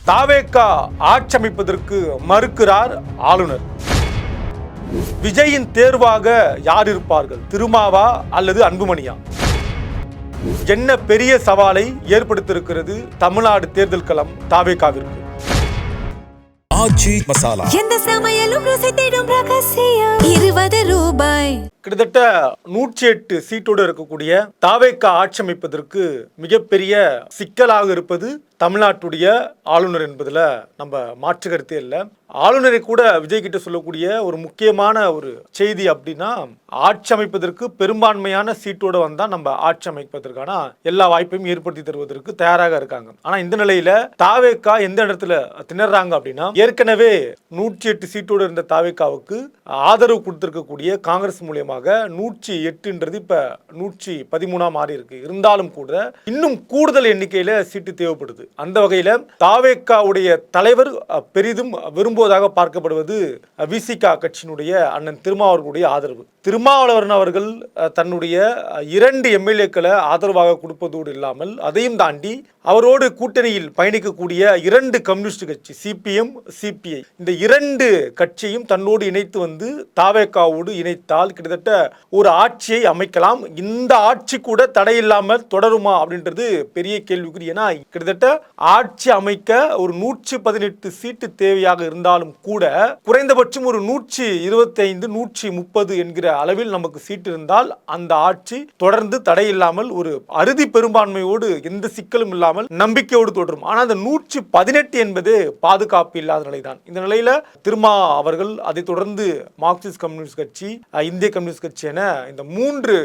தாவேகா ஆட்சி அமைப்பதற்கு மறுக்கிறார் ஆளுநர். விஜயின் தேர்வாக யார் இருப்பார்கள்? திருமாவா அல்லது அன்புமணியா? என்ன பெரிய சவாலை ஏற்படுத்தியிருக்கிறது தமிழ்நாடு தேர்தல் களம் தாவேகாவிற்கு? ஆச்சி மசாலா எந்த சமையலும் ருசி தேடும் ரகசியம் 20 ரூபாய். கிட்டத்தட்ட 108 சீட்டோடு இருக்கக்கூடிய தாவேகா ஆட்சி அமைப்பதற்கு மிகப்பெரிய சிக்கலாக இருப்பது தமிழ்நாட்டுடைய ஆளுநர் என்பதுல நம்ம மாற்று கருத்தே இல்லை. ஆளுநரை கூட விஜய் கிட்ட சொல்லக்கூடிய ஒரு முக்கியமான ஒரு செய்தி அப்படின்னா, ஆட்சி அமைப்பதற்கு பெரும்பான்மையான சீட்டோட வந்தா நம்ம ஆட்சி அமைப்பதற்கான எல்லா வாய்ப்பையும் ஏற்படுத்தி தருவதற்கு தயாராக இருக்காங்க. ஆனா இந்த நிலையில தாவேகா எந்த இடத்துல திணறாங்க அப்படின்னா, ஏற்கனவே 108 சீட்டோடு இருந்த தாவேகாவுக்கு ஆதரவு கொடுத்திருக்கக்கூடிய காங்கிரஸ் மூலியமாக 108ன்றது இப்ப 113 மாறி இருக்கு. இருந்தாலும் கூட இன்னும் கூடுதல் எண்ணிக்கையில சீட்டு தேவைப்படுது. அந்த வகையில தாவேகாவுடைய தலைவர் பெரிதும் விரும்புவதாக பார்க்கப்படுவது விசிகா கட்சியினுடைய அண்ணன் திருமாவளவர்களுடைய ஆதரவு. திருமாவளவன் அவர்கள் தன்னுடைய 2 எம்எல்ஏக்களை ஆதரவாக கொடுப்பதோடு இல்லாமல் அதையும் தாண்டி அவரோடு கூட்டணியில் பயணிக்கக்கூடிய 2 கம்யூனிஸ்ட் கட்சி சிபிஎம் சிபிஐ இந்த 2 கட்சியும் தன்னோடு இணைத்து வந்து தாவேகாவோடு இணைத்தால் கிட்டத்தட்ட ஒரு ஆட்சியை அமைக்கலாம். இந்த ஆட்சி கூட தடையில்லாமல் தொடருமா அப்படின்றது பெரிய கேள்விக்குறி. ஏன்னா கிட்டத்தட்ட ஆட்சி அமைக்க ஒரு 118 சீட்டு தேவையாக இருந்தாலும் கூட குறைந்தபட்சம் ஒரு 125 130 என்கிற அளவில் நமக்கு சீட்டு இருந்தால் அந்த ஆட்சி தொடர்ந்து தடையில்லாமல் ஒரு அறுதி பெரும்பான்மையோடு எந்த சிக்கலும் இல்லாமல் நம்பிக்கையோடு தொடரும். ஆனால் அந்த 118 என்பது பாதுகாப்பு இல்லாத நிலைதான். இந்த நிலையில திருமா அவர்கள் அதை தொடர்ந்து மார்க்சிஸ்ட் கம்யூனிஸ்ட் கட்சி, இந்திய கம்யூனிஸ்ட் கட்சி என இந்த 3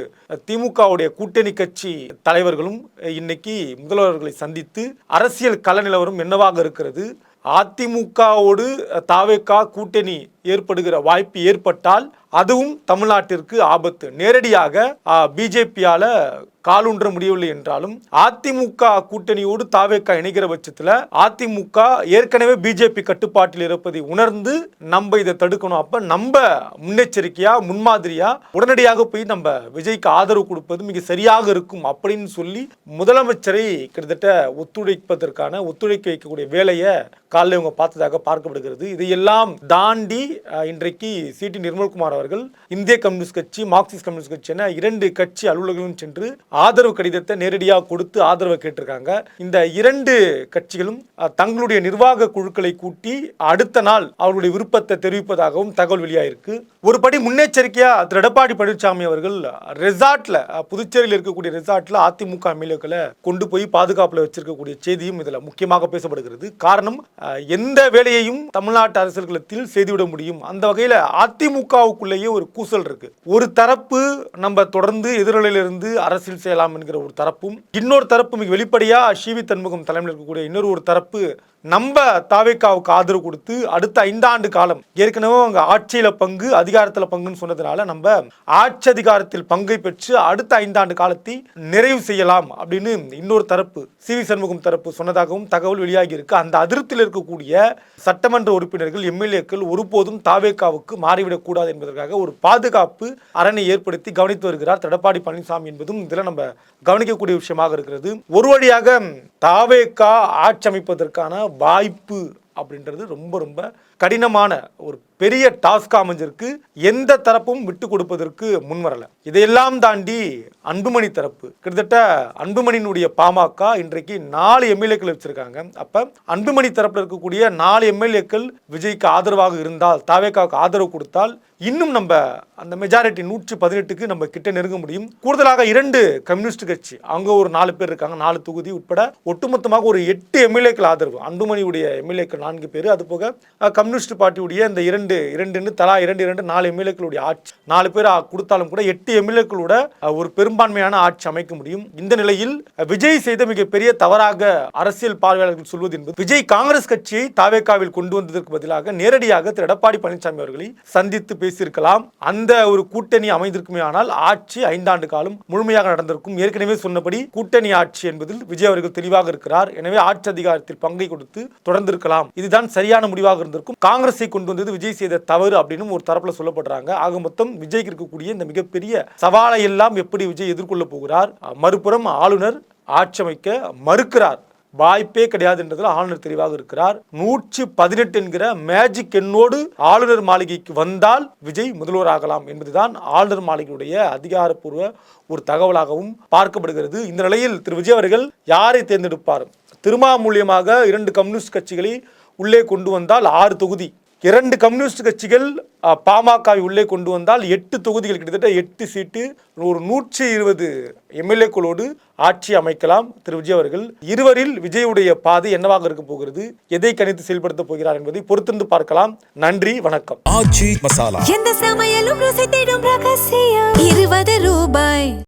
திமுகவுடைய கூட்டணி கட்சி தலைவர்களும் இன்னைக்கு முதல்வர்களை சந்தித்து அரசியல் கள நிலவரம் என்னவாக இருக்கிறது, அதிமுகவோடு தாவேகா கூட்டணி ஏற்படுகிற வாய்ப்பு ஏற்பட்டால் அதுவும் தமிழ்நாட்டிற்கு ஆபத்து. நேரடியாக பிஜேபியால காலூன்ற முடியவில்லை என்றாலும் அதிமுக கூட்டணியோடு தாவேகா இணைகிற பட்சத்தில் அதிமுக ஏற்கனவே பிஜேபி கட்டுப்பாட்டில் இருப்பதை உணர்ந்து நம்ம இதை தடுக்கணும். அப்ப நம்ம முன்னெச்சரிக்கையா முன்மாதிரியா உடனடியாக போய் நம்ம விஜய்க்கு ஆதரவு கொடுப்பது மிக சரியாக இருக்கும் அப்படின்னு சொல்லி முதலமைச்சரை கிட்டத்தட்ட ஒத்துழைக்க வைக்கக்கூடிய வேலையை காலையில் இவங்க பார்த்ததாக பார்க்கப்படுகிறது. இதையெல்லாம் தாண்டி இன்றைக்கு சிடி நிர்மல்குமார் அவர்கள் இந்திய கம்யூனிஸ்ட் கட்சி, மார்க்சிஸ்ட் கம்யூனிஸ்ட் கட்சி என 2 கட்சி அலுவலர்களும் சென்று ஆதரவு கடிதத்தை நேரடியாக கொடுத்து ஆதரவை கேட்டிருக்காங்க. இந்த 2 கட்சிகளும் தங்களுடைய நிர்வாக குழுக்களை கூட்டி அடுத்த நாள் அவர்களுடைய விருப்பத்தை தெரிவிப்பதாகவும் தகவல் வெளியாயிருக்கு. ஒரு படி முன்னெச்சரிக்கையா திரு எடப்பாடி பழனிசாமி அவர்கள் ரெசார்ட்ல, புதுச்சேரியில் இருக்கக்கூடிய ரெசார்ட்ல அதிமுக எம்எல்ஏக்களை கொண்டு போய் பாதுகாப்புல வச்சிருக்கக்கூடிய செய்தியும் இதுல முக்கியமாக பேசப்படுகிறது. காரணம், எந்த வேலையையும் தமிழ்நாட்டு அரசியல் களத்தில் செய்துவிட முடியும். அந்த வகையில அதிமுகவுக்குள்ளேயே ஒரு கூசல் இருக்கு. ஒரு தரப்பு நம்ம தொடர்ந்து எதிர்நிலையிலிருந்து அரசியல் செய்யலாம் என்கிற ஒரு தரப்பும், இன்னொரு தரப்பு மிக வெளிப்படையா சிவி சண்முகம் தலைமையில் இருக்கக்கூடிய இன்னொரு தரப்பு நம்ம தாவேகாவுக்கு ஆதரவு கொடுத்து அடுத்த 5 ஆண்டு காலம் ஏற்கனவே அவங்க ஆட்சியில பங்கு அதிகாரத்தில் பங்குன்னு சொன்னதுனால நம்ம ஆட்சி அதிகாரத்தில் பங்கை பெற்று அடுத்த 5 ஆண்டு காலத்தை நிறைவு செய்யலாம் அப்படின்னு இன்னொரு தரப்பு சிவி சண்முகம் தரப்பு சொன்னதாகவும் தகவல் வெளியாகி இருக்கு. அந்த அதிருப்தியில் இருக்கக்கூடிய சட்டமன்ற உறுப்பினர்கள் எம்எல்ஏக்கள் ஒருபோதும் தாவேகாவுக்கு மாறிவிடக் கூடாது என்பதற்காக ஒரு பாதுகாப்பு அரணை ஏற்படுத்தி கவனித்து வருகிறார் எடப்பாடி பழனிசாமி என்பதும் இதில் நம்ம கவனிக்கக்கூடிய விஷயமாக இருக்கிறது. ஒரு வழியாக தாவேகா ஆட்சி அமைப்பதற்கான வாய்ப்பு அப்படின்றது ரொம்ப ரொம்ப கடினமான ஒரு பெரிய டாஸ்க் அமைஞ்சிருக்கு. எந்த தரப்பும் விட்டு கொடுப்பதற்கு முன்வரல. இதையெல்லாம் தாண்டி அன்புமணி தரப்பு, கிட்டத்தட்ட அன்புமணியினுடைய பாமக இன்றைக்கு 4 எம்எல்ஏக்கள் வச்சிருக்காங்க. அப்ப அன்புமணி தரப்புல இருக்கக்கூடிய 4 எம்எல்ஏக்கள் விஜய்க்கு ஆதரவாக இருந்தால், தாவேகாவுக்கு ஆதரவு கொடுத்தால் இன்னும் நம்ம அந்த மெஜாரிட்டி 118க்கு நம்ம கிட்ட நெருங்க முடியும். கூடுதலாக 2 கம்யூனிஸ்ட் கட்சி, அவங்க ஒரு 4 பேர் இருக்காங்க, 4 தொகுதி உட்பட ஒட்டுமொத்தமாக ஒரு 8 எம்எல்ஏக்கள் ஆதரவு. அன்புமணியுடைய எம்எல்ஏக்கள் 4 பேர், அது போக கம்யூனிஸ்ட் பார்ட்டியுடைய இந்த 2 தலா 4 எம்எல்ஏக்களுடைய ஆட்சி 4 பேர் கொடுத்தாலும் கூட 8 எம்எல்ஏக்களோட ஒரு பெரும்பான்மையான ஆட்சி அமைக்க முடியும். இந்த நிலையில் விஜய் செய்த மிகப்பெரிய தவறாக அரசியல் பார்வையாளர்கள் சொல்வது என்பது, விஜய் காங்கிரஸ் கட்சியை தாவேகாவில் கொண்டு வந்ததற்கு பதிலாக நேரடியாக திரு எடப்பாடி பழனிசாமி அவர்களை சந்தித்து பேசியிருக்கலாம். அந்த ஒரு கூட்டணி அமைந்திருக்குமே ஆனால் ஆட்சி 5 ஆண்டு காலம் முழுமையாக நடந்திருக்கும். ஏற்கனவே சொன்னபடி கூட்டணி ஆட்சி என்பதில் விஜய் அவர்கள் தெளிவாக இருக்கிறார். எனவே ஆட்சி அதிகாரத்தில் பங்கை கொடுத்து தொடர்ந்திருக்கலாம். இதுதான் சரியான முடிவாக இருந்திருக்கும். காங்கிரஸை கொண்டு வந்தது விஜய் செய்த தவறு அப்படின்னு ஒரு தரப்புல சொல்லப்படுறாங்க. ஆக மொத்தம் விஜய்க்கு இருக்கக்கூடிய இந்த மிகப்பெரிய சவாலை எல்லாம் எப்படி விஜய் எதிர்கொள்ள போகிறார்? மறுபுறம் ஆளுநர் ஆட்சி அமைக்க மறுக்கிறார். வாய்ப்பே கிடையாது என்றதில் ஆளுநர் தெளிவாக இருக்கிறார். 118 என்கிற மேஜிக் எண்ணோடு ஆளுநர் மாளிகைக்கு வந்தால் விஜய் முதல்வராகலாம் என்பதுதான் ஆளுநர் மாளிகையுடைய அதிகாரப்பூர்வ ஒரு தகவலாகவும் பார்க்கப்படுகிறது. இந்த நிலையில் திரு விஜய் அவர்கள் யாரை தேர்ந்தெடுப்பார்? திருமாமூலியமாக 2 கம்யூனிஸ்ட் கட்சிகளை உள்ளே கொண்டு வந்தால் 6 தொகுதி, 2 கம்யூனிஸ்ட் கட்சிகள் பாமகவை உள்ளே கொண்டு வந்தால் 8 தொகுதிகள், கிட்டத்தட்ட 8 சீட்டு, ஒரு 120 எம்எல்ஏக்களோடு ஆட்சி அமைக்கலாம் திரு விஜய் அவர்கள். இருவரில் விஜயுடைய பாதை என்னவாக இருக்க போகிறது, எதை கணித்து செயல்படுத்த போகிறார் என்பதை பொறுத்திருந்து பார்க்கலாம். நன்றி, வணக்கம். ஆச்சி மசாலா. எந்த சமையலும் ருசி தேடும் ரகசியம் 20 ரூபாய்.